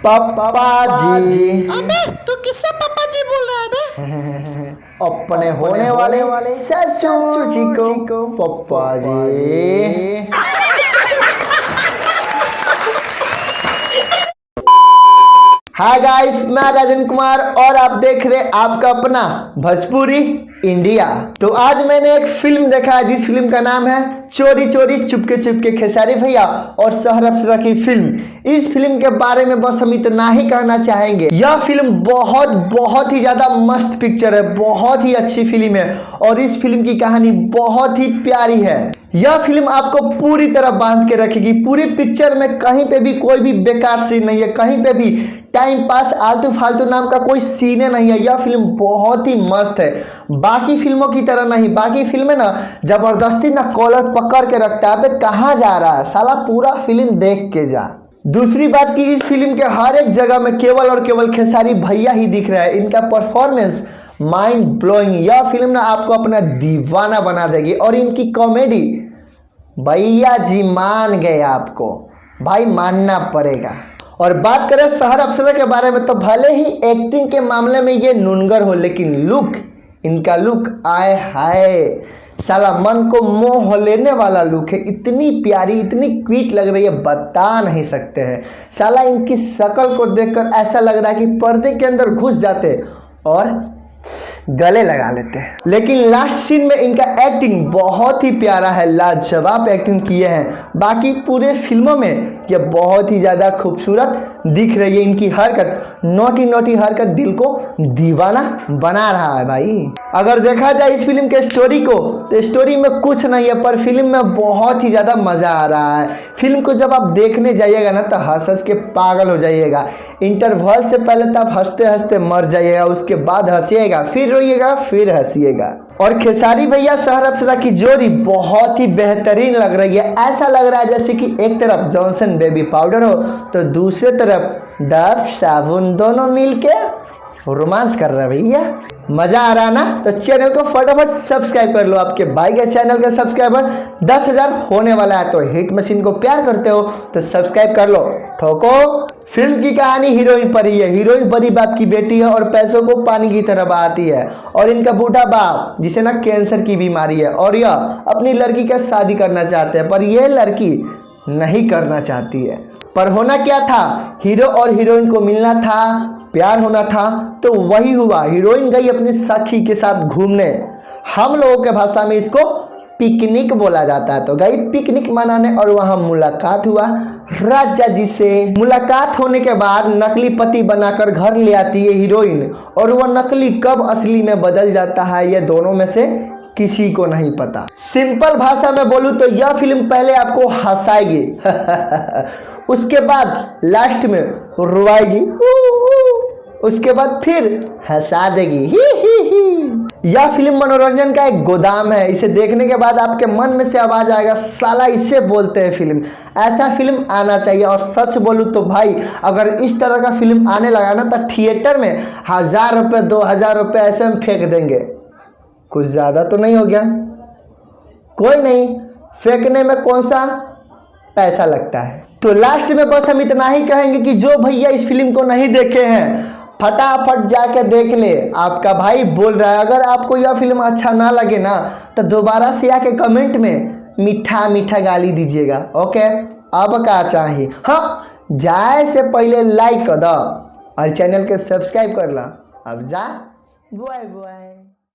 पापा जी। अबे तू किससे पापा जी बोल रहा है बे? अपने होने वाले ससुर जी को पापा जी। हाय गाइस, मैं राजन कुमार और आप देख रहे आपका अपना भोजपुरी इंडिया। तो आज मैंने एक फिल्म देखा है जिस फिल्म का नाम है चोरी चोरी चुपके चुपके खेसारी भैया और शहर अफसर की फिल्म। इस फिल्म के बारे में बस हम इतना ही कहना चाहेंगे, यह फिल्म बहुत ही ज्यादा मस्त पिक्चर है, बहुत ही अच्छी फिल्म है और इस फिल्म की कहानी बहुत ही प्यारी है। यह फिल्म आपको पूरी तरह बांध के रखेगी। पूरी पिक्चर में कहीं पे भी कोई भी बेकार सीन नहीं है, कहीं पे भी टाइम पास आलतू फालतू नाम का कोई सीन नहीं है। यह फिल्म बहुत ही मस्त है, बाकी फिल्मों की तरह नहीं। बाकी फिल्में ना जबरदस्ती ना कॉलर पकड़ के रखता है, अबे कहाँ जा रहा है साला, पूरा फिल्म देख के जा। दूसरी बात कि इस फिल्म के हर एक जगह में केवल और केवल खेसारी भैया ही दिख रहा है। इनका परफॉर्मेंस माइंड ब्लोइंग। यह फिल्म ना आपको अपना दीवाना बना देगी और इनकी कॉमेडी भैया जी मान गए, आपको भाई मानना पड़ेगा। और बात करें शहर अफसर के बारे में तो भले ही एक्टिंग के मामले में ये नुनगर हो, लेकिन लुक, इनका लुक आए हाय साला मन को मोह लेने वाला लुक है। इतनी प्यारी, इतनी क्यूट लग रही है, बता नहीं सकते हैं साला। इनकी शक्ल को देखकर ऐसा लग रहा है कि पर्दे के अंदर घुस जाते और गले लगा लेते हैं। लेकिन लास्ट सीन में इनका एक्टिंग बहुत ही प्यारा है, लाजवाब एक्टिंग किए हैं। बाकी पूरे फिल्मों में ये बहुत ही ज़्यादा खूबसूरत दिख रही है। इनकी हरकत, नोटी नोटी हरकत दिल को दीवाना बना रहा है भाई। अगर देखा जाए इस फिल्म के स्टोरी को तो स्टोरी में कुछ नहीं है, पर फिल्म में बहुत ही ज़्यादा मज़ा आ रहा है। फिल्म को जब आप देखने जाइएगा ना तो हंस हंस के पागल हो जाइएगा। इंटरवल से पहले तो आप हंसते हंसते मर जाइएगा, उसके बाद हंसिएगा, फिर रोइएगा, फिर हंसिएगा। और खेसारी भैया शहर अफसर की जोड़ी बहुत ही बेहतरीन लग रही है। ऐसा लग रहा है जैसे कि एक तरफ जॉनसन बेबी पाउडर हो तो दूसरे तरफ डव साबुन, दोनों मिलके रोमांस कर रहे हैं भैया। मजा आ रहा ना? तो चैनल को फटाफट सब्सक्राइब कर लो। आपके भाई के चैनल का सब्सक्राइबर 10,000 होने वाला है, तो हिट मशीन को प्यार करते हो तो सब्सक्राइब कर लो, ठोको। फिल्म की कहानी हीरोइन पर ही है। हीरोइन बड़ी बाप की बेटी है और पैसों को पानी की तरह बहाती है। और इनका बूढ़ा बाप जिसे ना कैंसर की बीमारी है और यह अपनी लड़की का शादी करना चाहते हैं, पर यह लड़की नहीं करना चाहती है। पर होना क्या था, हीरो और हीरोइन को मिलना था, प्यार होना था, तो वही हुआ। हीरोइन गई अपनी सखी के साथ घूमने, हम लोगों के भाषा में इसको पिकनिक बोला जाता है। तो गई पिकनिक मनाने और वहां मुलाकात हुआ राजा जी से। मुलाकात होने के बाद नकली पति बनाकर घर ले आती है हीरोइन, और वह नकली कब असली में बदल जाता है यह दोनों में से किसी को नहीं पता। सिंपल भाषा में बोलूं तो यह फिल्म पहले आपको हंसाएगी उसके बाद लास्ट में रुआएगी, उसके बाद फिर हंसा देगी, ही। यह फिल्म मनोरंजन का एक गोदाम है। इसे देखने के बाद आपके मन में से आवाज आएगा साला इसे बोलते हैं फिल्म। ऐसा फिल्म आना चाहिए। और सच बोलूं तो भाई अगर इस तरह का फिल्म आने लगा ना तो थिएटर में 1,000 रुपये 2,000 रुपये ऐसे हम फेंक देंगे। कुछ ज्यादा तो नहीं हो गया? कोई नहीं, फेंकने में कौन सा पैसा लगता है। तो लास्ट में बस हम इतना ही कहेंगे कि जो भैया इस फिल्म को नहीं देखे हैं फटाफट जाके देख ले, आपका भाई बोल रहा है। अगर आपको यह फिल्म अच्छा ना लगे ना तो दोबारा से आके कमेंट में मीठा मीठा गाली दीजिएगा, ओके। अब क्या चाहिए, हाँ जाए से पहले लाइक कर दो और चैनल के सब्सक्राइब कर ला। अब जा, बाय बाय।